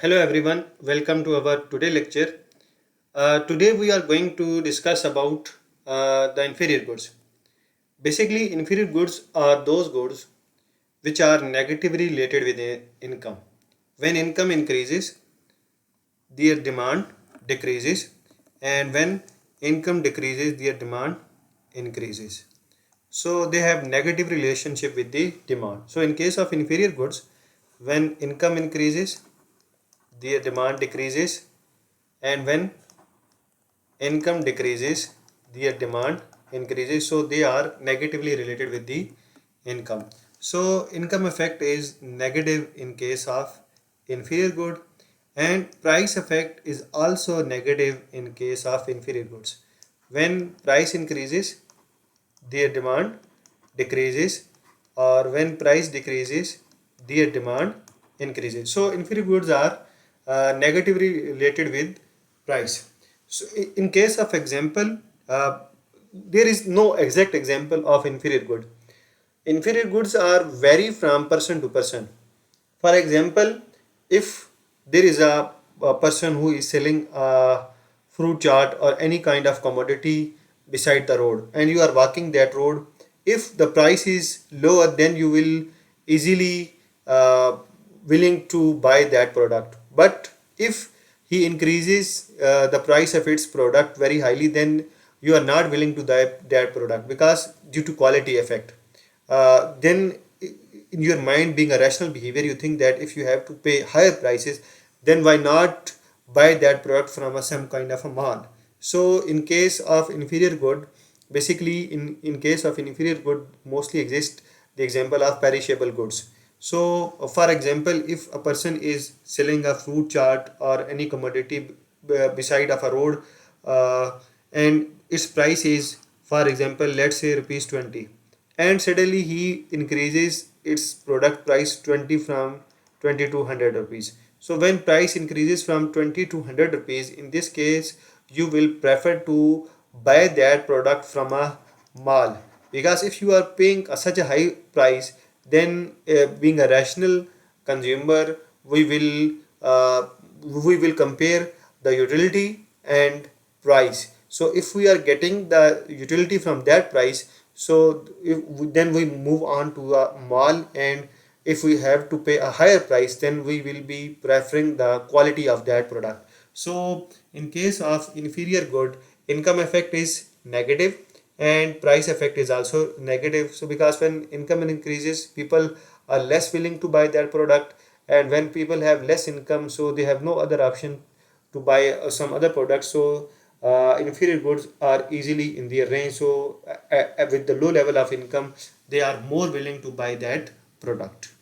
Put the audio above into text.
Hello everyone, welcome to our today lecture. Today we are going to discuss about the inferior goods. Basically, inferior goods are those goods which are negatively related with income. When income increases, their demand decreases, and when income decreases, their demand increases. So they have negative relationship with the demand. So in case of inferior goods, when income increases, their demand decreases, and when income decreases, their demand increases. So they are negatively related with the income. So income effect is negative in case of inferior good, and price effect is also negative in case of inferior goods. When price increases, their demand decreases, or when price decreases, their demand increases. So inferior goods are negatively related with price. So in case of example, there is no exact example of inferior good. Inferior goods are vary from person to person. For example, if there is a person who is selling a fruit chaat or any kind of commodity beside the road, and you are walking that road, if the price is lower, then you will easily willing to buy that product. But if he increases the price of its product very highly, then you are not willing to buy that product because due to quality effect. Then in your mind, being a rational behavior, you think that if you have to pay higher prices, then why not buy that product from some kind of a mall. So in case of inferior good, basically in case of inferior good mostly exist the example of perishable goods. So for example, if a person is selling a fruit chart or any commodity beside of a road, and its price is, for example, let's say rupees 20, and suddenly he increases its product price 20 from 20 to 100 rupees. So when price increases from 20 to 100 rupees, in this case you will prefer to buy that product from a mall, because if you are paying such a high price, then being a rational consumer, we will compare the utility and price. So if we are getting the utility from that price, so then we move on to a mall, and if we have to pay a higher price, then we will be preferring the quality of that product. So in case of inferior good, income effect is negative and price effect is also negative. So because when income increases, people are less willing to buy that product, and when people have less income, so they have no other option to buy some other products. So inferior goods are easily in their range. So with the low level of income, they are more willing to buy that product.